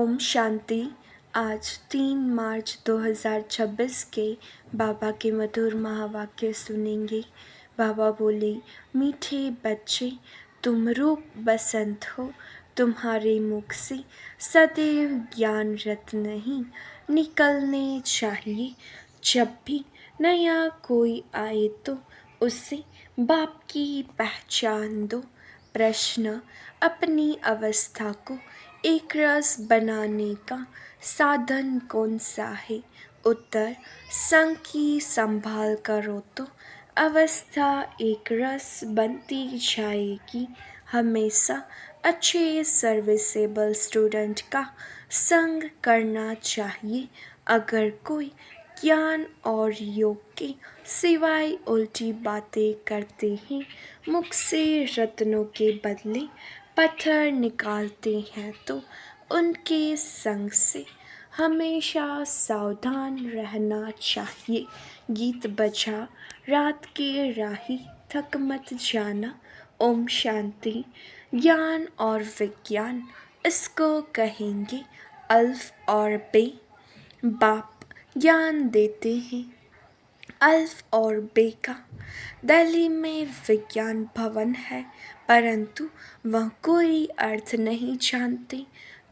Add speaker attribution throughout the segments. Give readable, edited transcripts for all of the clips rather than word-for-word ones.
Speaker 1: ओम शांति। आज 3 मार्च 2026 के बाबा के मधुर महावाक्य सुनेंगे। बाबा बोले, मीठे बच्चे, तुम रूप बसंत हो, तुम्हारे मुख से सदैव ज्ञान रत्न ही निकलने चाहिए। जब भी नया कोई आए तो उसे बाप की पहचान दो। प्रश्न, अपनी अवस्था को एक रस बनाने का साधन कौन सा है? उत्तर, संग की संभाल करो तो अवस्था एक रस बनती जाएगी। हमेशा अच्छे सर्विसेबल स्टूडेंट का संग करना चाहिए। अगर कोई ज्ञान और योग के सिवाय उल्टी बातें करते हैं, मुख से रत्नों के बदले पत्थर निकालते हैं, तो उनके संग से हमेशा सावधान रहना चाहिए। गीत बजा रात के राही, थक मत जाना। ओम शांति। ज्ञान और विज्ञान, इसको कहेंगे अल्फ और बे। बाप ज्ञान देते हैं अल्फ और बे का। दिल्ली में विज्ञान भवन है, परंतु वह कोई अर्थ नहीं जानते।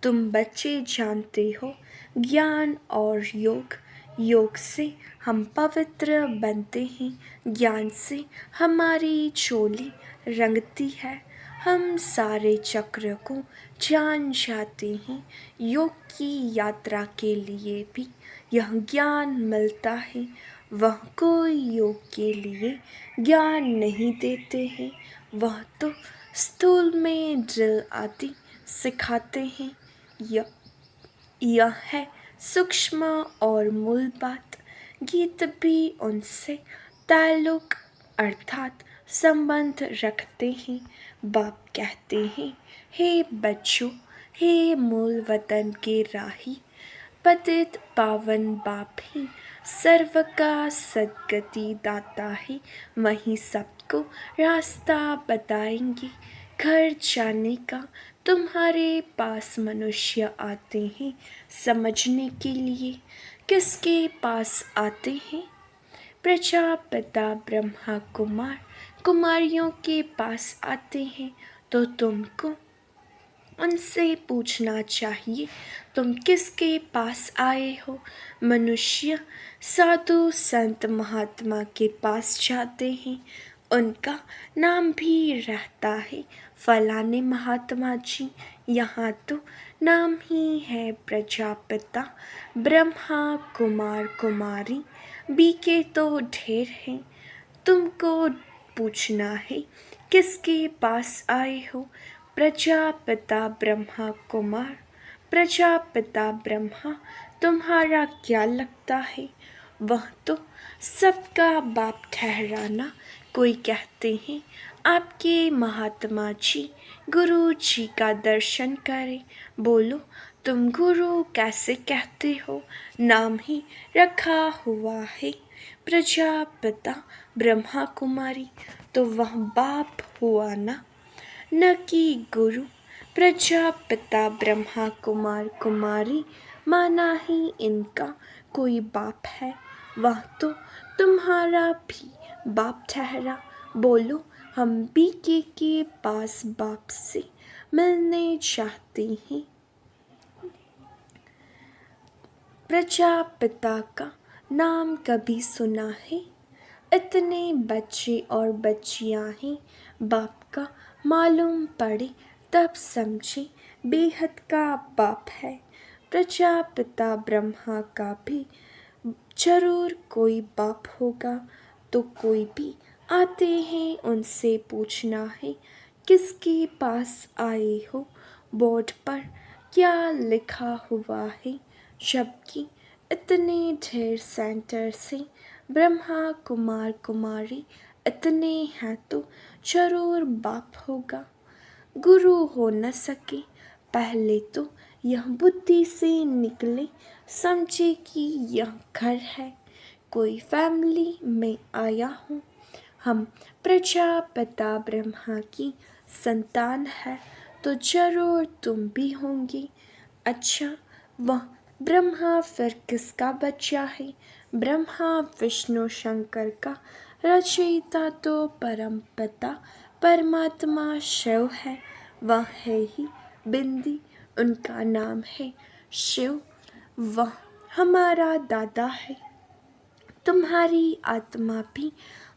Speaker 1: तुम बच्चे जानते हो ज्ञान और योग। योग से हम पवित्र बनते हैं, ज्ञान से हमारी चोली रंगती है। हम सारे चक्र को जान जाते हैं। योग की यात्रा के लिए भी यह ज्ञान मिलता है। वह कोई योग के लिए ज्ञान नहीं देते हैं, वह तो स्थूल में ड्रिल आदि सिखाते हैं। यह है सूक्ष्म और मूल बात। गीत भी उनसे ताल्लुक अर्थात संबंध रखते हैं। बाप कहते हैं, हे बच्चों, हे मूल वतन के राही, पतित पावन बाप ही सर्व का सद्गति दाता है। वही सबको रास्ता बताएंगे घर जाने का। तुम्हारे पास मनुष्य आते हैं समझने के लिए। किसके पास आते हैं? प्रजापिता ब्रह्मा कुमार कुमारियों के पास आते हैं। तो तुमको उनसे पूछना चाहिए, तुम किसके पास आए हो? मनुष्य साधु संत महात्मा के पास जाते हैं, उनका नाम भी रहता है फलाने महात्मा जी। यहाँ तो नाम ही है प्रजापिता ब्रह्मा कुमार कुमारी, बीके तो ढेर हैं। तुमको पूछना है, किसके पास आए हो? प्रजापिता ब्रह्मा कुमार। प्रजापिता ब्रह्मा तुम्हारा क्या लगता है? वह तो सबका बाप ठहराना। कोई कहते हैं आपके महात्मा जी गुरु जी का दर्शन करें। बोलो, तुम गुरु कैसे कहते हो? नाम ही रखा हुआ है प्रजापिता ब्रह्मा कुमारी, तो वह बाप हुआ ना, न कि गुरु। प्रजापिता ब्रह्मा कुमार कुमारी माना ही इनका कोई बाप है, वह तो तुम्हारा भी बाप ठहरा। बोलो, हम भी के पास बाप से मिलने चाहते हैं। प्रजापिता का नाम कभी सुना है? इतने बच्चे और बच्चियां हैं, बाप का मालूम पड़े तब समझे बेहद का बाप है। प्रजापिता ब्रह्मा का भी जरूर कोई बाप होगा। तो कोई भी आते हैं, उनसे पूछना है, किसके पास आए हो? बोर्ड पर क्या लिखा हुआ है? जबकि इतने ढेर सेंटर से ब्रह्मा कुमार कुमारी इतने हैं, तो जरूर बाप होगा। गुरु हो न सके, पहले तो यह बुद्धि से निकले, समझे कि यह घर है। कोई फैमिली में आया हूँ, हम प्रजापिता ब्रह्मा की संतान है, तो जरूर तुम भी होंगे। अच्छा, वह ब्रह्मा फिर किसका बच्चा है? ब्रह्मा विष्णु शंकर का रचयिता तो परम पिता परमात्मा शिव है। वह है ही बिंदी, उनका नाम है शिव। वह हमारा दादा है। तुम्हारी आत्मा भी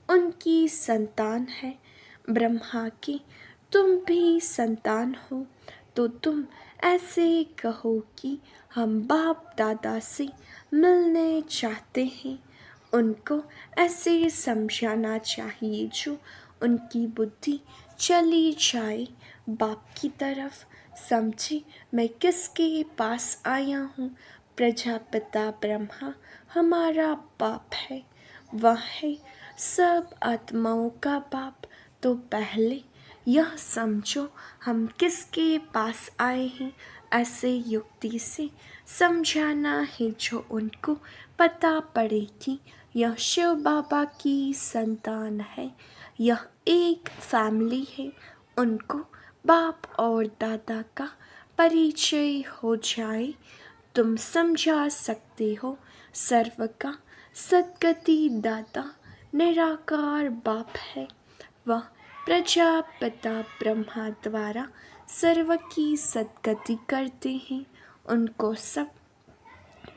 Speaker 1: उनकी संतान है। ब्रह्मा की तुम भी संतान हो, तो तुम ऐसे कहो कि हम बाप दादा से मिलने चाहते हैं। उनको ऐसे समझाना चाहिए जो उनकी बुद्धि चली जाए बाप की तरफ। समझे मैं किसके पास आया हूँ? प्रजापिता ब्रह्मा हमारा बाप है। वह है सब आत्माओं का बाप। तो पहले यह समझो हम किसके पास आए हैं। ऐसे युक्ति से समझाना है जो उनको पता पड़े कि यह शिव बाबा की संतान है। यह एक फैमिली है। उनको बाप और दादा का परिचय हो जाए। तुम समझा सकते हो सर्व का सद्गति दाता निराकार बाप है। वह प्रजापिता ब्रह्मा द्वारा सर्व की सद्गति करते हैं। उनको सब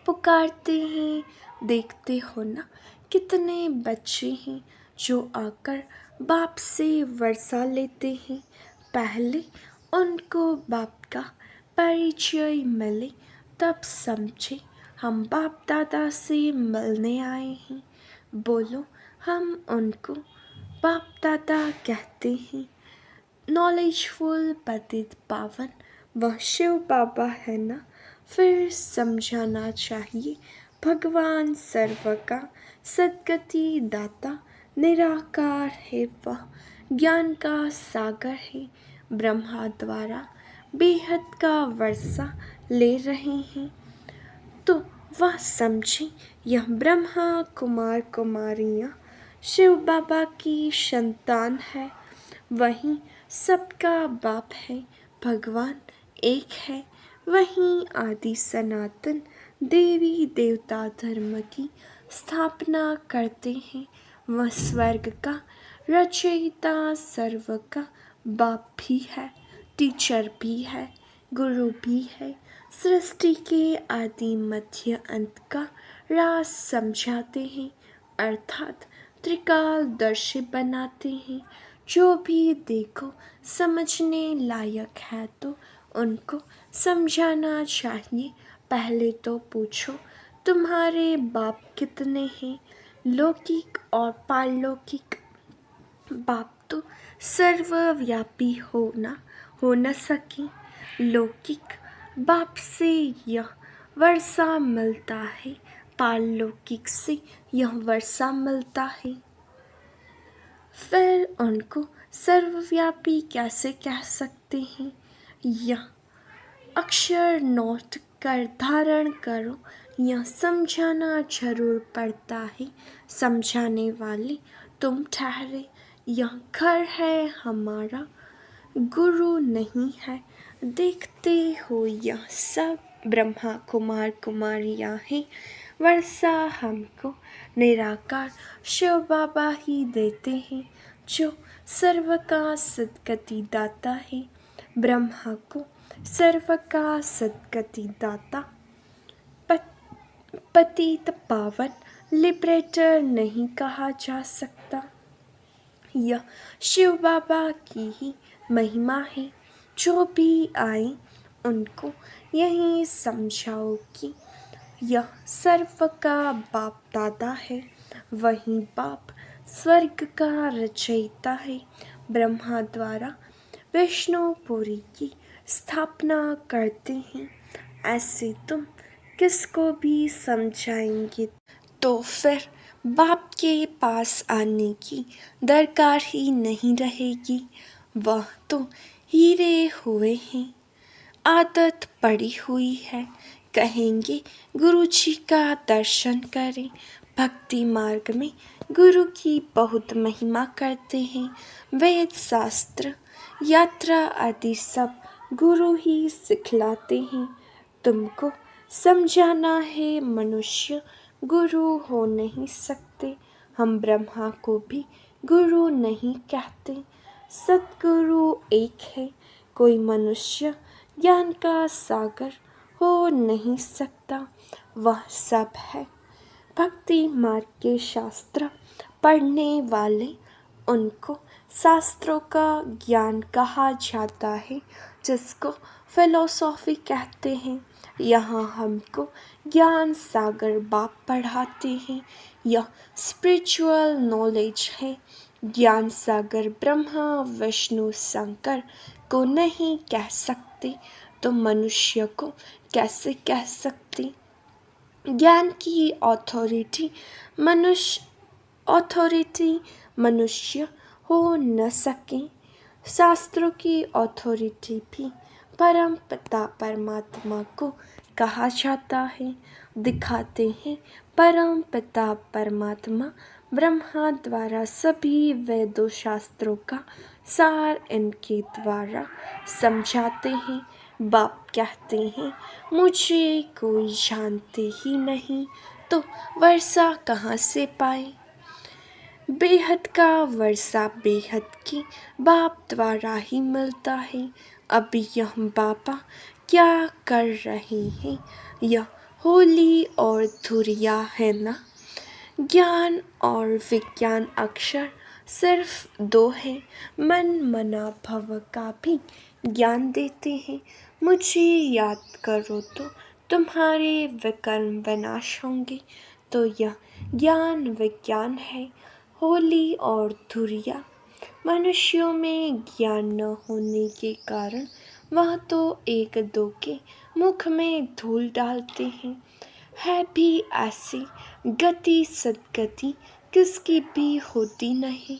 Speaker 1: पुकारते हैं। देखते हो ना कितने बच्चे हैं जो आकर बाप से वर्षा लेते हैं। पहले उनको बाप का परिचय मिले तब समझे हम बाप दादा से मिलने आए हैं। बोलो, हम उनको बाप दादा कहते हैं। नॉलेजफुल पतित पावन वह शिव बाबा है ना। फिर समझाना चाहिए भगवान सर्व का सद्गति दाता निराकार है। वह ज्ञान का सागर है। ब्रह्मा द्वारा बेहद का वर्षा ले रहे हैं, तो वह समझे यह ब्रह्मा कुमार कुमारियाँ शिव बाबा की संतान है। वही सबका बाप है। भगवान एक है। वही आदि सनातन देवी देवता धर्म की स्थापना करते हैं। वह स्वर्ग का रचयिता सर्व का बाप भी है, टीचर भी है, गुरु भी है। सृष्टि के आदि मध्य अंत का राज समझाते हैं, अर्थात त्रिकालदर्शी बनाते हैं। जो भी देखो समझने लायक है तो उनको समझाना चाहिए। पहले तो पूछो तुम्हारे बाप कितने हैं? लौकिक और पारलौकिक बाप तो सर्वव्यापी हो न सके। लौकिक बाप से यह वर्षा मिलता है, पारलौकिक से यह वर्षा मिलता है। फिर उनको सर्वव्यापी कैसे कह सकते हैं? यह अक्षर नोट कर धारण करो। यह समझाना जरूर पड़ता है। समझाने वाले तुम ठहरे। यह घर है हमारा, गुरु नहीं है। देखते हो यह सब ब्रह्मा कुमार कुमारियाँ हैं। वर्षा हमको निराकार शिव बाबा ही देते हैं, जो सर्व का सद्गति दाता है। ब्रह्मा को सर्व का सद्गति दाता पतित पावन लिबरेटर नहीं कहा जा सकता। यह शिव बाबा की ही महिमा है। जो भी आए उनको यही समझाओ कि यह सर्व का बाप दादा है। वही बाप स्वर्ग का रचयिता है। ब्रह्मा द्वारा विष्णुपुरी की स्थापना करते हैं। ऐसे तुम किसको भी समझाएंगे तो फिर बाप के पास आने की दरकार ही नहीं रहेगी। वह तो हीरे हुए हैं, आदत पड़ी हुई है। कहेंगे गुरुजी का दर्शन करें। भक्ति मार्ग में गुरु की बहुत महिमा करते हैं। वेद शास्त्र यात्रा आदि सब गुरु ही सिखलाते हैं। तुमको समझाना है मनुष्य गुरु हो नहीं सकते। हम ब्रह्मा को भी गुरु नहीं कहते। सतगुरु एक है, कोई मनुष्य ज्ञान का सागर हो नहीं सकता। वह सब है भक्ति मार्ग के शास्त्र पढ़ने वाले, उनको शास्त्रों का ज्ञान कहा जाता है, जिसको फिलोसॉफी कहते हैं। यहाँ हमको ज्ञान सागर बाप पढ़ाते हैं। यह स्पिरिचुअल नॉलेज है। ज्ञान सागर ब्रह्मा विष्णु शंकर को नहीं कह सकते तो मनुष्य को कैसे कह सकते। ज्ञान की अथॉरिटी मनुष्य हो न सके। शास्त्रों की अथॉरिटी भी परम पिता परमात्मा को कहा जाता है। दिखाते हैं परम पिता परमात्मा ब्रह्मा द्वारा सभी वेदों शास्त्रों का सार इनके द्वारा समझाते हैं। बाप कहते हैं मुझे कोई जानते ही नहीं तो वर्षा कहाँ से पाए। बेहद का वर्षा बेहद की बाप द्वारा ही मिलता है। अभी यह बाबा क्या कर रहे हैं, यह होली और धुरिया है ना। ज्ञान और विज्ञान अक्षर सिर्फ दो हैं। मन मना भव का भी ज्ञान देते हैं। मुझे याद करो तो तुम्हारे विकर्म विनाश होंगे। तो यह ज्ञान विज्ञान है। होली और धुरिया मनुष्यों में ज्ञान न होने के कारण वह तो एक दो के मुख में धूल डालते हैं। है भी ऐसी गति सदगति किसकी भी होती नहीं,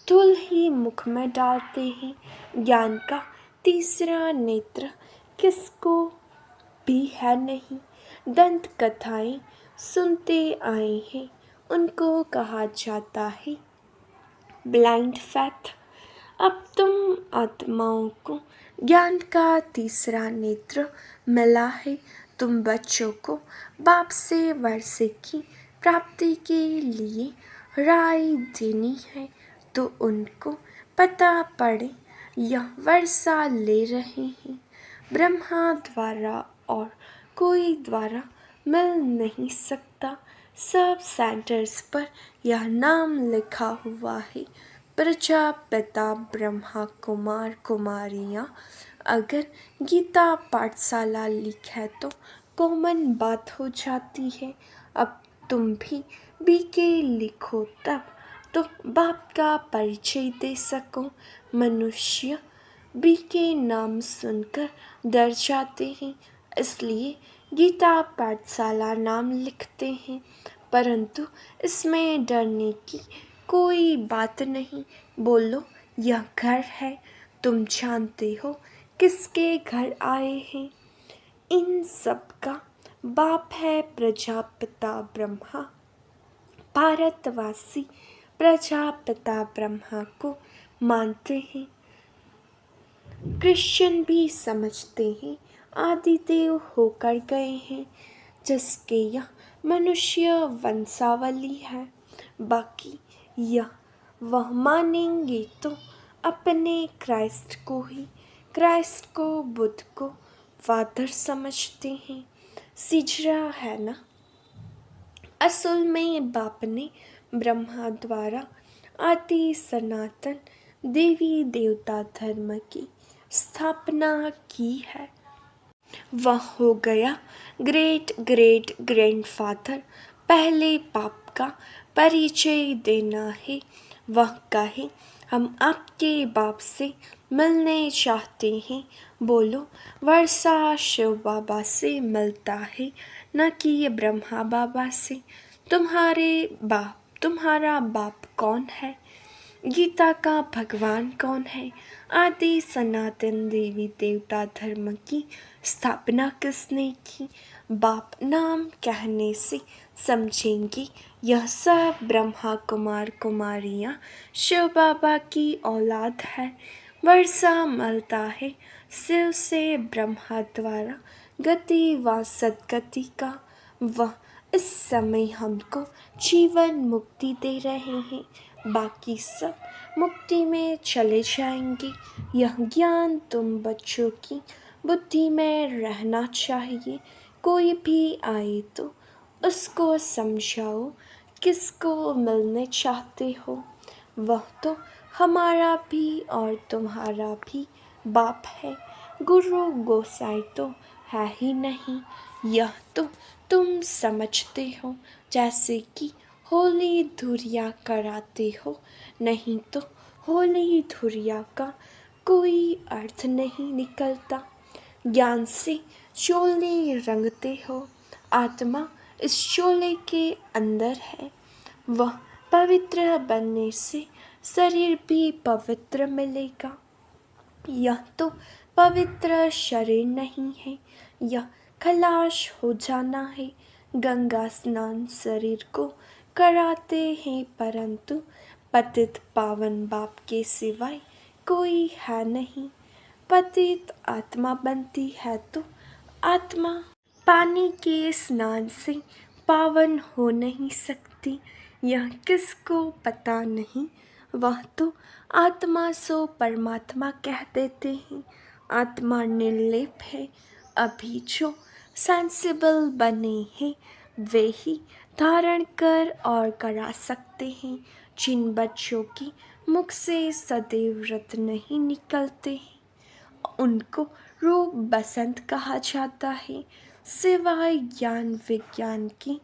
Speaker 1: धूल ही मुख में डालते हैं। ज्ञान का तीसरा नेत्र किसको भी है नहीं। दंत कथाएं सुनते आए हैं, उनको कहा जाता है ब्लाइंड फैथ। अब तुम आत्माओं को ज्ञान का तीसरा नेत्र मिला है। तुम बच्चों को बाप से वर्षे की प्राप्ति के लिए राय देनी है तो उनको पता पड़े यह वर्षा ले रहे हैं ब्रह्मा द्वारा और कोई द्वारा मिल नहीं सकता। सब सेंटर्स पर यह नाम लिखा हुआ है प्रजापिता ब्रह्मा कुमार कुमारियाँ। अगर गीता पाठशाला लिखे तो कॉमन बात हो जाती है। अब तुम भी बीके लिखो तब तो बाप का परिचय दे सको। मनुष्य बीके नाम सुनकर डर जाते हैं, इसलिए गीता पाठशाला नाम लिखते हैं। परंतु इसमें डरने की कोई बात नहीं। बोलो यह घर है, तुम जानते हो किसके घर आए हैं। इन सब का बाप है प्रजापिता ब्रह्मा। भारतवासी प्रजापिता ब्रह्मा को मानते हैं। क्रिश्चियन भी समझते हैं आदिदेव होकर गए हैं, जिसके यह मनुष्य वंशावली है। बाकी यह वह मानेंगे तो अपने क्राइस्ट को बुद्ध को फादर समझते हैं। सिजरा है ना। असल में बाप ने ब्रह्मा द्वारा आदि सनातन देवी देवता धर्म की स्थापना की है। वह हो गया ग्रेट ग्रेट ग्रैंडफादर। पहले बाप का परिचय देना है। वह कहे हम आपके बाप से मिलने चाहते हैं। बोलो वर्षा शिव बाबा से मिलता है, न कि ये ब्रह्मा बाबा से। तुम्हारा बाप कौन है? गीता का भगवान कौन है? आदि सनातन देवी देवता धर्म की स्थापना किसने की? बाप नाम कहने से समझेंगे यह सब ब्रह्मा कुमार कुमारियाँ शिव बाबा की औलाद है। वर्षा मिलता है शिव से ब्रह्मा द्वारा, गति व सद्गति का। वह इस समय हमको जीवन मुक्ति दे रहे हैं, बाकी सब मुक्ति में चले जाएंगे। यह ज्ञान तुम बच्चों की बुद्धि में रहना चाहिए। कोई भी आए तो उसको समझाओ किसको मिलने चाहते हो। वह तो हमारा भी और तुम्हारा भी बाप है। गुरु गोसाई तो है ही नहीं। यह तो तुम समझते हो, जैसे कि होली धुरिया कराते हो। नहीं तो होली धुरिया का कोई अर्थ नहीं निकलता। ज्ञान से चोले रंगते हो, आत्मा इस चोले के अंदर है। वह पवित्र बनने से शरीर भी पवित्र मिलेगा। यह तो पवित्र शरीर नहीं है, यह खलाश हो जाना है। गंगा स्नान शरीर को कराते हैं, परंतु पतित पावन बाप के सिवाय कोई है नहीं। पतित आत्मा बनती है तो आत्मा पानी के स्नान से पावन हो नहीं सकती। यह किसको पता नहीं। वह तो आत्मा सो परमात्मा कह देते हैं। आत्मा निर्लेप है। अभी जो सेंसिबल बने हैं वे ही धारण कर और करा सकते हैं। जिन बच्चों की मुख से सदैव व्रत नहीं निकलते हैं उनको रूप बसंत कहा जाता है। सिवाय ज्ञान विज्ञान की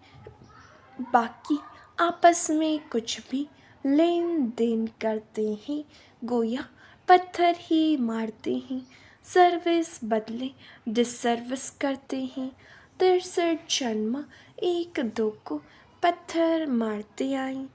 Speaker 1: बाकी आपस में कुछ भी लेन देन करते हैं, गोया पत्थर ही मारते हैं। सर्विस बदले डिसर्विस करते हैं। 63 जन्म एक दो को पत्थर मारते आए।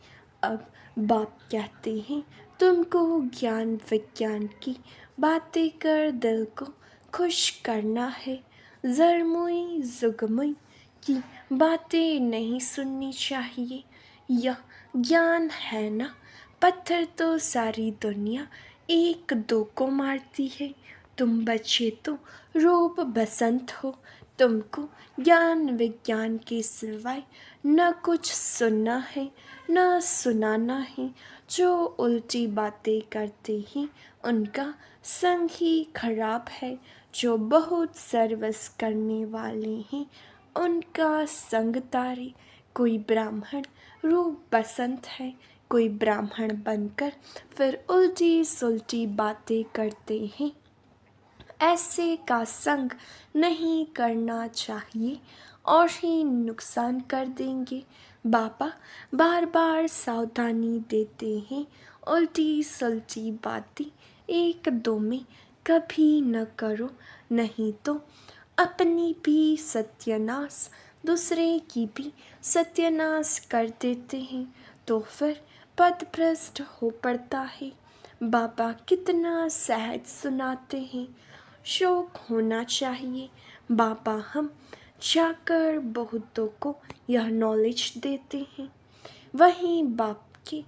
Speaker 1: अब बाप कहते हैं तुमको ज्ञान विज्ञान की बातें कर दिल को खुश करना है। जरमुई जुगमुई की बातें नहीं सुननी चाहिए। यह ज्ञान है ना। पत्थर तो सारी दुनिया एक दो को मारती है। तुम बच्चे तो रूप बसंत हो। तुमको ज्ञान विज्ञान के सिवाय न कुछ सुनना है न सुनाना है। जो उल्टी बातें करते हैं उनका संग ही खराब है। जो बहुत सर्विस करने वाले हैं उनका संग तारे। कोई ब्राह्मण रूप बसंत है, कोई ब्राह्मण बनकर फिर उल्टी सुल्टी बातें करते हैं। ऐसे का संग नहीं करना चाहिए और ही नुकसान कर देंगे। बाबा बार बार सावधानी देते हैं, उल्टी सुल्टी बातें एक दो में कभी न करो, नहीं तो अपनी भी सत्यानाश दूसरे की भी सत्यानाश कर देते हैं तो फिर पदभ्रष्ट हो पड़ता है। बाबा कितना सहज सुनाते हैं। शौक होना चाहिए। बाबा हम जाकर बहुतों को यह नॉलेज देते हैं। वहीं बाप के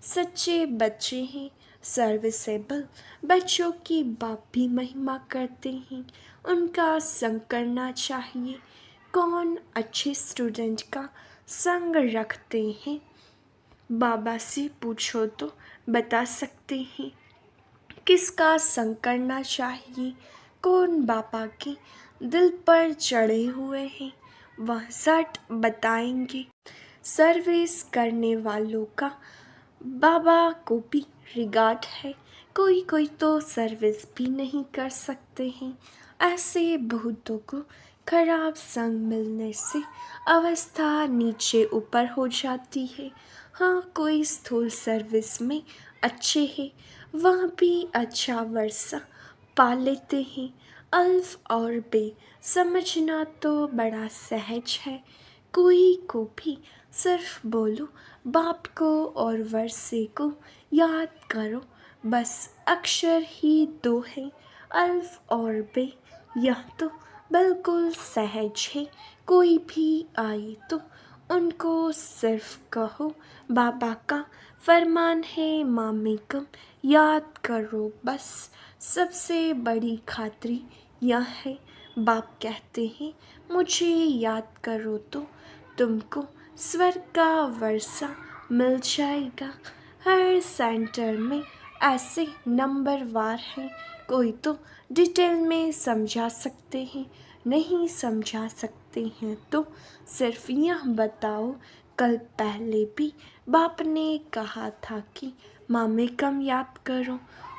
Speaker 1: सच्चे बच्चे हैं। सर्विसेबल बच्चों की बाप भी महिमा करते हैं। उनका संग करना चाहिए। कौन अच्छे स्टूडेंट का संग रखते हैं बाबा से पूछो तो बता सकते हैं। किसका संग करना चाहिए, कौन बाबा के दिल पर चढ़े हुए हैं वह सट बताएंगे। सर्विस करने वालों का बाबा को भी रिगार्ड है। कोई कोई तो सर्विस भी नहीं कर सकते हैं। ऐसे बहुतों को खराब संग मिलने से अवस्था नीचे ऊपर हो जाती है। हाँ, कोई स्थूल सर्विस में अच्छे हैं, वह भी अच्छा वर्षा पा लेते हैं। अल्फ और बे समझना तो बड़ा सहज है। कोई को भी सिर्फ बोलो बाप को और वर्षे को याद करो, बस अक्षर ही दो हैं, अल्फ और बे। यह तो बिल्कुल सहज है। कोई भी आए तो उनको सिर्फ कहो बाबा का फरमान है मामिकम याद करो, बस सबसे बड़ी खातरी यह है। बाप कहते हैं मुझे याद करो तो तुमको स्वर्ग का वर्षा मिल जाएगा। हर सेंटर में ऐसे नंबरवार हैं, कोई तो डिटेल में समझा सकते हैं, नहीं समझा सकते हैं तो सिर्फ यह बताओ, कल पहले भी बाप ने कहा था कि माँ में कम याद करो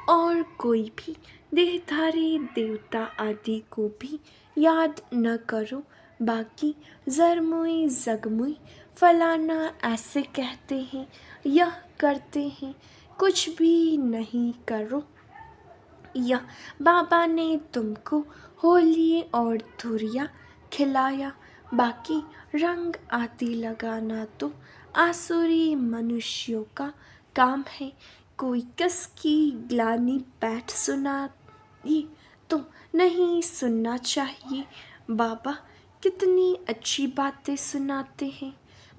Speaker 1: और कोई भी देहधारी देवता आदि को भी याद न करो। बाकी जरमुई जगमुई फलाना ऐसे कहते हैं, यह करते हैं, कुछ भी नहीं करो। यह बाबा ने तुमको होली और धुरिया खिलाया, बाकी रंग आदि लगाना तो आसुरी मनुष्यों का काम है। कोई किसकी ग्लानि बैठ सुनाई तो नहीं सुनना चाहिए। बाबा कितनी अच्छी बातें सुनाते हैं।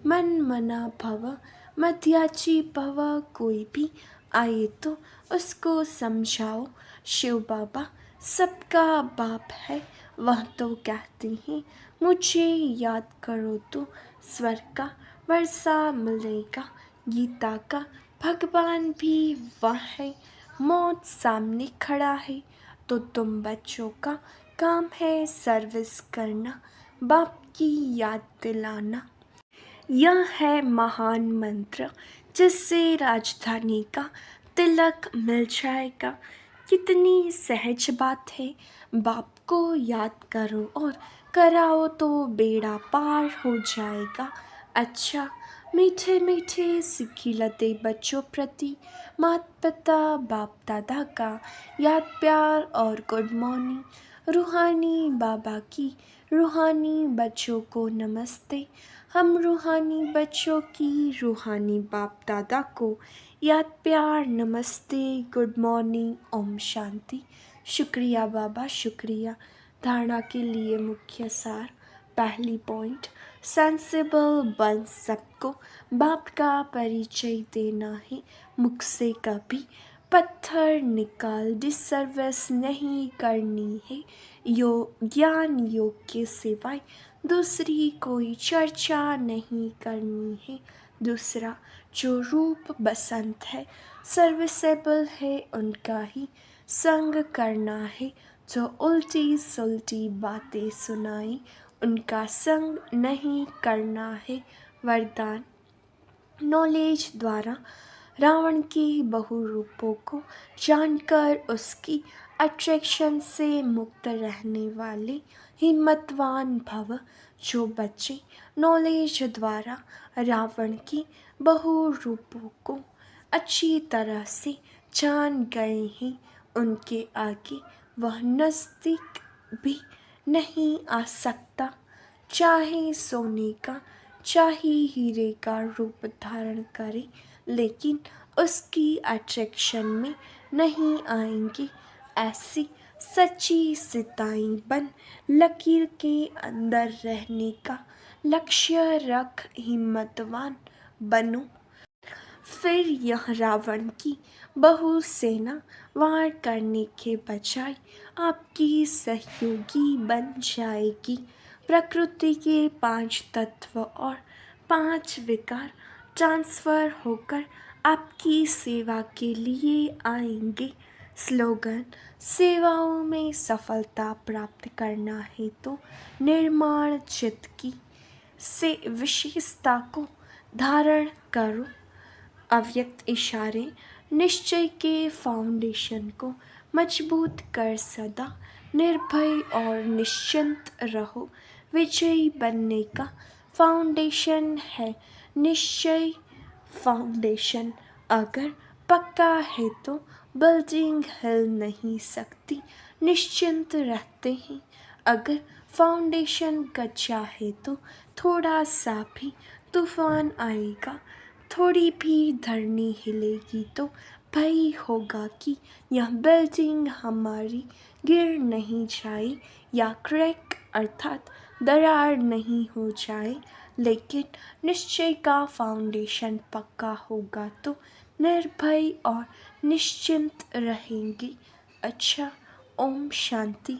Speaker 1: मन मना भव मध्याची भव, कोई भी आए तो उसको समझाओ। शिव बाबा सबका बाप है, वह तो कहते हैं मुझे याद करो तो स्वर्ग का वर्षा मिलेगा। गीता का भगवान भी वह है। मौत सामने खड़ा है तो तुम बच्चों का काम है सर्विस करना, बाप की याद दिलाना। यह है महान मंत्र जिससे राजधानी का तिलक मिल जाएगा। कितनी सहज बात है, बाप को याद करो और कराओ तो बेड़ा पार हो जाएगा। अच्छा, मीठे मीठे सिखिलते बच्चों प्रति माता पिता बाप दादा का याद प्यार और गुड मॉर्निंग। रूहानी बाबा की रूहानी बच्चों को नमस्ते। हम रूहानी बच्चों की रूहानी बाप दादा को याद प्यार नमस्ते, गुड मॉर्निंग, ओम शांति। शुक्रिया बाबा, शुक्रिया। धारणा के लिए मुख्य सार। पहली पॉइंट, सेंसिबल बन सबको बाप का परिचय देना है। मुख से कभी पत्थर निकाल डिसर्विस नहीं करनी है। ज्ञान योग के सिवाय दूसरी कोई चर्चा नहीं करनी है। दूसरा, जो रूप बसंत है, सर्विसेबल है, उनका ही संग करना है। जो उल्टी सुलटी बातें सुनाए, उनका संग नहीं करना है। वरदान, नॉलेज द्वारा रावण के बहुरूपों को जानकर उसकी अट्रैक्शन से मुक्त रहने वाले हिम्मतवान भव। जो बच्चे नॉलेज द्वारा रावण के बहुरूपों को अच्छी तरह से जान गए हैं, उनके आगे वह नज़दीक भी नहीं आ सकता। चाहे सोने का चाहे हीरे का रूप धारण करे, लेकिन उसकी अट्रैक्शन में नहीं आएंगे। ऐसी सच्ची सिताई बन लकीर के अंदर रहने का लक्ष्य रख हिम्मतवान बनो। फिर यह रावण की बहु सेना वार करने के बजाय आपकी सहयोगी बन जाएगी। प्रकृति के 5 तत्व और 5 विकार ट्रांसफर होकर आपकी सेवा के लिए आएंगे। स्लोगन, सेवाओं में सफलता प्राप्त करना है तो निर्माण चित्त की से विशेषता को धारण करो। अव्यक्त इशारे, निश्चय के फाउंडेशन को मजबूत कर सदा निर्भय और निश्चिंत रहो। विजयी बनने का फाउंडेशन है निश्चय। फाउंडेशन अगर पक्का है तो बिल्डिंग हिल नहीं सकती। निश्चिंत रहते हैं। अगर फाउंडेशन कच्चा है तो थोड़ा सा भी तूफान आएगा, थोड़ी भी धरनी हिलेगी तो भय होगा कि यह बिल्डिंग हमारी गिर नहीं जाए या क्रैक अर्थात दरार नहीं हो जाए। लेकिन निश्चय का फाउंडेशन पक्का होगा तो निर्भय और निश्चिंत रहेंगे। अच्छा, ओम शांति।